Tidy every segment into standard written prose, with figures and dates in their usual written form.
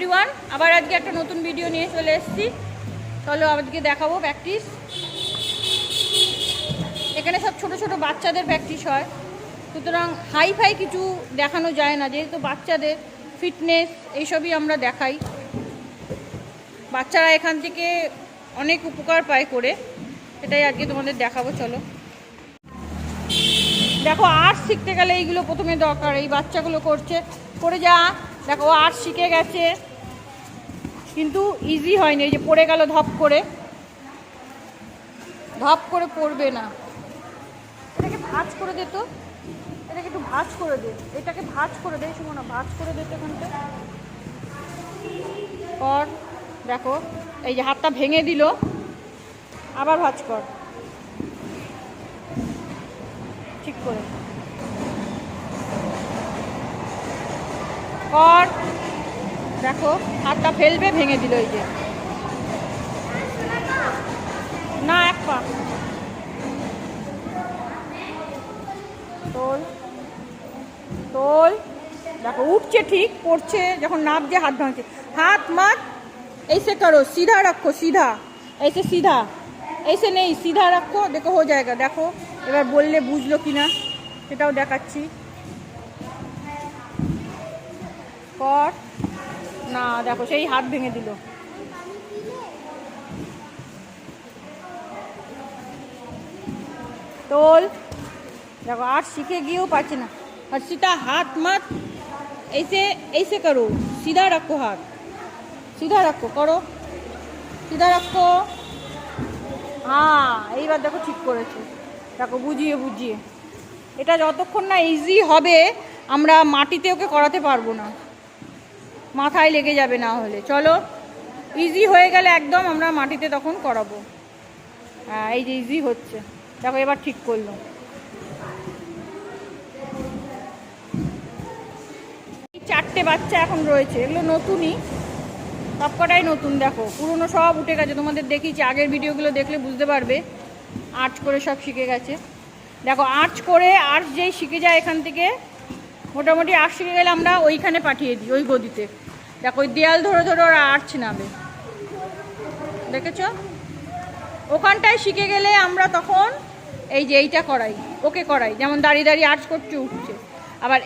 Everyone, আবার আজকে একটা নতুন ভিডিও নিয়ে চলে এসেছি। চলো আজকে দেখাবো প্র্যাকটিস। এখানে সব ছোট ছোট বাচ্চাদের প্র্যাকটিস হয়, সুতরাং হাই ফাই কিছু দেখানো যায় না, যেহেতু বাচ্চাদের ফিটনেস এইসবই আমরা দেখাই। বাচ্চারা এখান থেকে অনেক উপকার পায় করে, এটাই আজকে তোমাদের দেখাবো। চলো দেখো, আর্ট শিখতে গেলে এইগুলো প্রথমে দরকার। এই বাচ্চাগুলো করছে, করে যা দেখো আর্ট শিখে গেছে, কিন্তু ইজি হয়নি। এই যে পড়ে গেল, ধপ করে পড়বে না। এটাকে ভাঁজ করে দে, তো এটাকে একটু ভাঁজ করে দে, এটাকে ভাঁজ করে দে, সুমনা ভাঁজ করে দে তো এখানটা কর। দেখো এই যে হাতটা ভেঙে দিল, আবার ভাঁজ কর ঠিক করে কর। দেখো হাতটা ফেলবে, ভেঙে দিল। এই যে না, এক পা তোল তোল। দেখো উঠছে ঠিক, পড়ছে যখন नापছে हाथ भांगছে। हाथ मत ऐसे करो, सीधा रखो, सीधा ऐसे, सीधा ऐसे नहीं, सीधा रखो। देखो हो जाएगा। देखो এবার বললে বুঝলো কিনা সেটাও দেখাচ্ছি। কর না, দেখো সেই হাত ভেঙে দিল। তোল। देखो आर्ट सीखे गए पाचे ना। हर्षिता हाथ मत ऐसे ऐसे करो, सीधा रखो, हाथ सीधा रखो, करो सीधा रखो। हाँ এইবার দেখো ঠিক করেছে। দেখো বুঝিয়ে বুঝিয়ে, এটা যতক্ষণ না ইজি হবে আমরা মাটিতে ওকে করাতে পারবো না, মাথায় লেগে যাবে না হলে। চলো ইজি হয়ে গেলে একদম আমরা মাটিতে তখন করাবো। হ্যাঁ এই যে ইজি হচ্ছে, দেখো এবার ঠিক করলো। চারটে বাচ্চা এখন রয়েছে, এগুলো নতুনই, সবকটাই নতুন। দেখো পুরনো সব উঠে গেছে, তোমাদের দেখিয়েছি আগের ভিডিওগুলো দেখলে বুঝতে পারবে। আর্চ করে সব শিখে গেছে। দেখো আর্চ করে, আর্চ যেই শিখে যায় এখান থেকে, মোটামুটি আর্চ শিখে গেলে আমরা ওইখানে পাঠিয়ে দিই, ওই গদিতে। দেখো ওই দেয়াল ধরে ধরে ওরা আর্চ নামে, দেখেছ? ওখানটায় শিখে গেলে আমরা তখন এই যে এইটা করাই, ওকে করাই, যেমন দাঁড়িয়ে দাঁড়িয়ে আর্চ করছে, উঠছে। আবার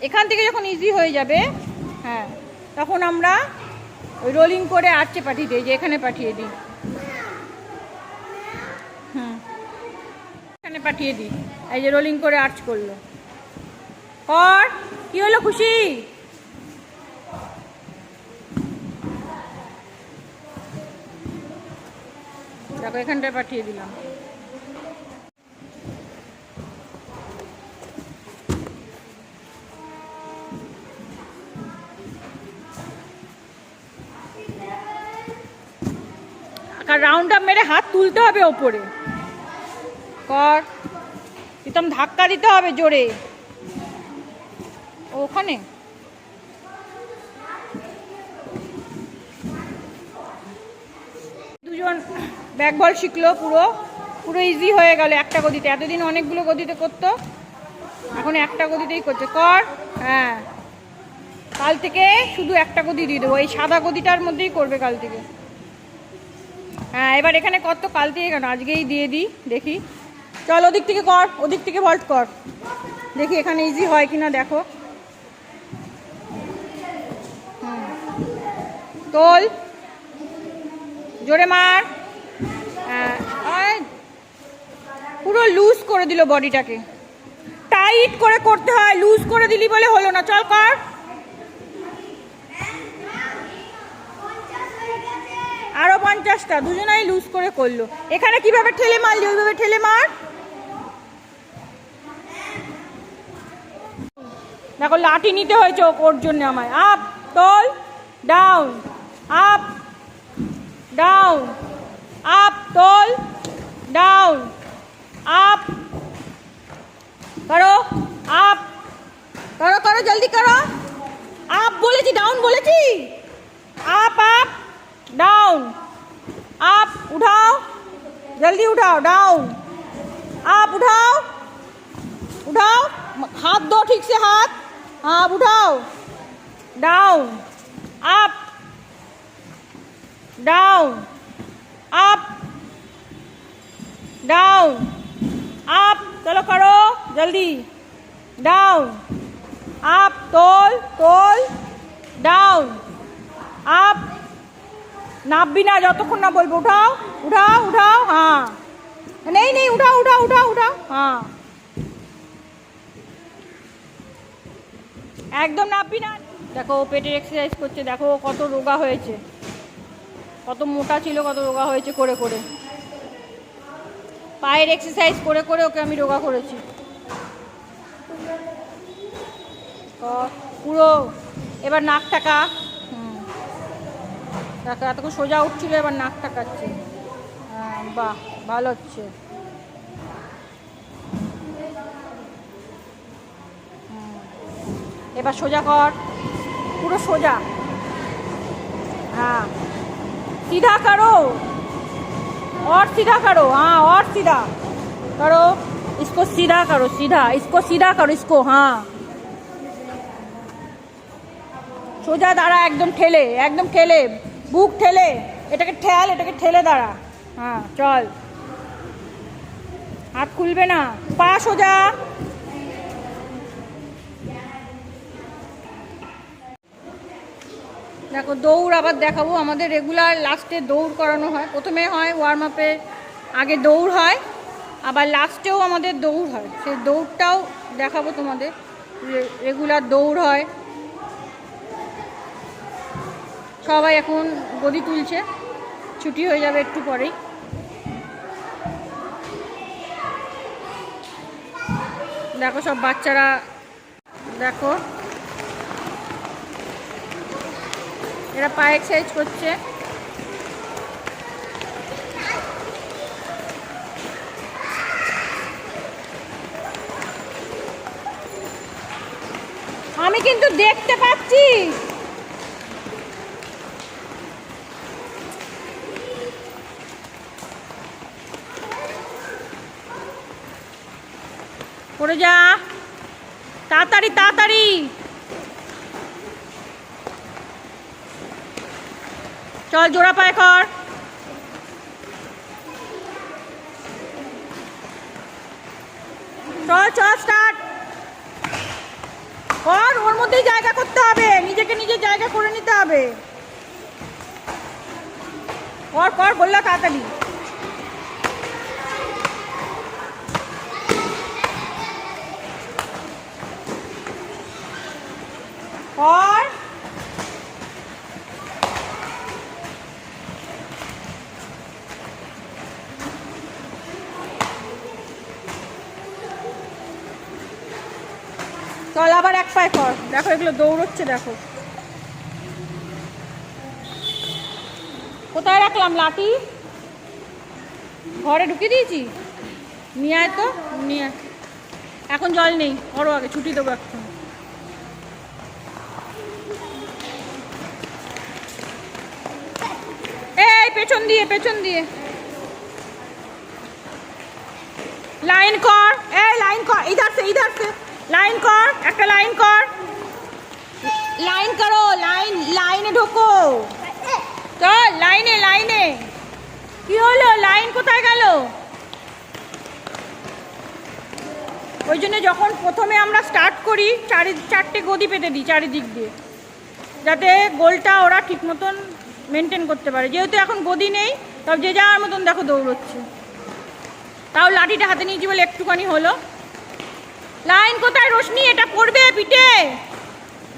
এখান থেকে যখন ইজি হয়ে যাবে, হ্যাঁ, তখন আমরা ওই রোলিং করে আর্চে পাঠিয়ে দিই, যে এখানে পাঠিয়ে দিই। এখানে পাঠিয়ে দিই, এই যে রোলিং করে আর্চ করলো। কর, কি হলো, খুশি? দেখো এখানটায় পাঠিয়ে দিলাম। রাউন্ড আপ মেরে হাত তুলতে হবে ওপরে। কর, প্রথম ধাক্কা দিতে হবে জোরে। ওখানে দুজন ব্যাক বল শিখলো, পুরো পুরো ইজি হয়ে গেল একটা গদিতে। এতদিন অনেকগুলো গদিতে করতো, এখন একটা গদিতেই করছে। কর, হ্যাঁ, কাল থেকে শুধু একটা গদি দিয়ে দেবো, এই সাদা গদিটার মধ্যেই করবে কাল থেকে। হ্যাঁ এবার এখানে কত, কাল থেকে কেন, আজকেই দিয়ে দিই, দেখি। চল ওদিক থেকে কর, ওদিক থেকে ভল্ট কর, দেখি এখানে ইজি হয় কিনা। দেখো তোল, জোরে মার। হ্যাঁ পুরো লুজ করে দিল বডিটাকে, টাইট করে করতে হয়, লুজ করে দিলি বলে হলো না। চল কর। আরো 50টা, দুজনাই লুজ করে করলো। এখানে কিভাবে ঠেলে মারলি, ওইভাবে ঠেলে মার। দেখো লাঠি নিতে হয়েছে ওর জন্য আমায়। আপ, তোল, ডাউন, আপ, ডাউন, আপ, তোল, ডাউন, আপ, করো, আপ, করো করো, জলদি করো। আপ বলেছি, ডাউন বলেছি। আপ আপ डाउन, आप उठाओ, जल्दी उठाओ, डाउन, आप उठाओ, उठाओ, हाथ दो ठीक से, हाथ, हाँ उठाओ, down, up, down up down up, चलो करो जल्दी, डाउन अप, तोल तोल, डाउन अप, नापबी ना যতক্ষণ না বলবো, उठाओ उठाओ उठाओ, हाँ नहीं नहीं उठाओ उठाओ उठाओ उठाओ, हाँ একদম নাপবি না। দেখো পেটের এক্সারসাইজ করছে, দেখো কত রোগা হয়েছে, কত মোটা ছিল কত রোগা হয়েছে করে করে। পায়ের এক্সারসাইজ করে করে ওকে আমি রোগা করেছি পুরো। এবার নাক টাকা, দেখো এতক্ষণ সোজা উঠছিল, এবার নাক টাকাচ্ছে, হ্যাঁ বাহ ভালো হচ্ছে। এবার সোজা কর, পুরো সোজা, हाँ सीधा करो और सीधा करो, हाँ और सीधा करो, इसको सीधा करो, सीधा इसको सीधा करो इसको, हाँ সোজা দাঁড়া, একদম ঠেলে, একদম ঠেলে, বুক ঠেলে, এটাকে ঠেল, এটাকে ঠেলে দাঁড়া, হ্যাঁ চল, হাত খুলবে না, পা সোজা। দেখো দৌড় আবার দেখাবো, আমাদের রেগুলার লাস্টে দৌড় করানো হয়, প্রথমে হয় ওয়ার্ম আপে আগে দৌড় হয়, আবার লাস্টেও আমাদের দৌড় হয়, সেই দৌড়টাও দেখাবো তোমাদের, রেগুলার দৌড় হয়। সবাই এখন গদি তুলছে, ছুটি হয়ে যাবে একটু পরেই। দেখো সব বাচ্চারা, দেখো এরা পায়ে এক্সারসাইজ করছে। আমি কিন্তু দেখতে পাচ্ছি, পড়ে যা, তাড়াতাড়ি তাড়াতাড়ি, চল জোড়া পায়ে কর, চল চল স্টার্ট কর, ওর মধ্যেই জায়গা করতে হবে, নিজেকে নিজে জায়গা করে নিতে হবে, কর কর বললা তাড়াতাড়ি, কর চল আবার এক পায়ে কর। দেখো এগুলো দৌড়চ্ছে, দেখো কোথায় রাখলাম লাঠি, ঘরে ঢুকিয়ে দিয়েছি, নিয়ে আয় তো, নিয়ে এখন জল নেই, করো আগে, ছুটি দেবো এখন। এই পেছন দিয়ে পেছন দিয়ে লাইন কর, এই লাইন কর, इधर से লাইন কর, একটা লাইন কর, লাইন করো, লাইন লাইনে ঢোকো, চল লাইনে লাইনে, কি হলো লাইন কোথায় গেল? ওই জন্য যখন প্রথমে আমরা স্টার্ট করি চারটে গদি পেতে দিই চারিদিক দিয়ে, যাতে গোলটা ওরা ঠিক মতন মেনটেন করতে পারে। যেহেতু এখন গদি নেই, তবে যে যাওয়ার মতন দেখো দৌড়চ্ছে, তাও লাঠিটা হাতে নিয়েছি বলে একটুখানি হলো। লাইন কোথায় রোশনি, এটা পড়বে পিঠে,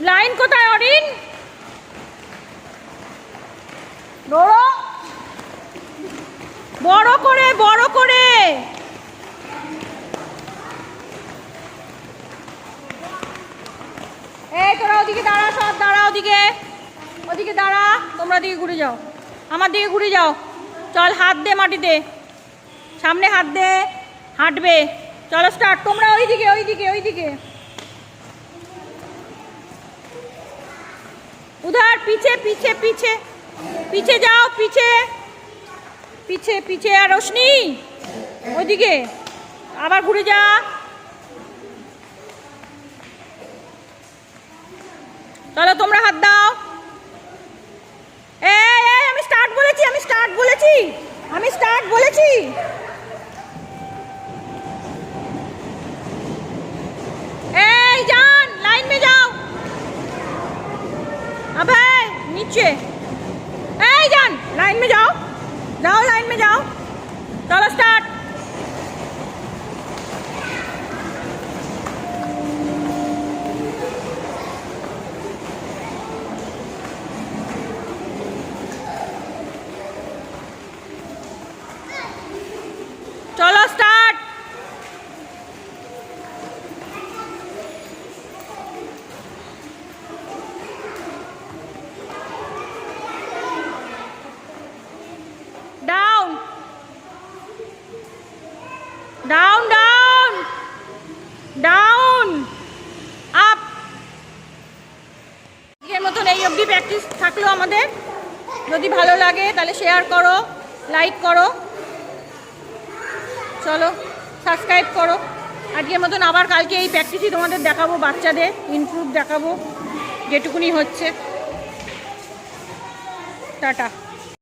লাইন কোথায় অরিন, দৌড়ো, বড় করে বড় করে, এই তোরা ওদিকে দাঁড়া, সব দাঁড়া, ওদিকে ওদিকে দাঁড়া, তোমরা দিকে ঘুরে যাও, আমার দিকে ঘুরে যাও, চল হাত দে মাটিতে, সামনে হাত দে, হাঁটবে, চলো স্টার্ট, তোমরা ওইদিকে ওইদিকে ওইদিকে, उधर पीछे पीछे पीछे पीछे जाओ, पीछे पीछे पीछे, আর রোশনি ওইদিকে আবার ঘুরে যা, চলো তোমরা হাত দাও, এই আমি স্টার্ট বলেছি। স্টার্ট বলেছি, আমি স্টার্ট বলেছি। এই जान लाइन में जाओ। अबे नीचे। ए जान लाइन में जाओ, जाओ लाइन में जाओ। चलो स्टार्ट। चलो start. Down down down down up. এর মতন এই অবধি প্র্যাকটিস থাকলো আমাদের। যদি ভালো লাগে তাহলে শেয়ার করো, লাইক করো, চলো সাবস্ক্রাইব করো। আজকের মতন আবার কালকে এই প্র্যাকটিসই তোমাদের দেখাবো, বাচ্চাদের ইমপ্রুভ দেখাবো যেটুকুনি হচ্ছে। টাটা।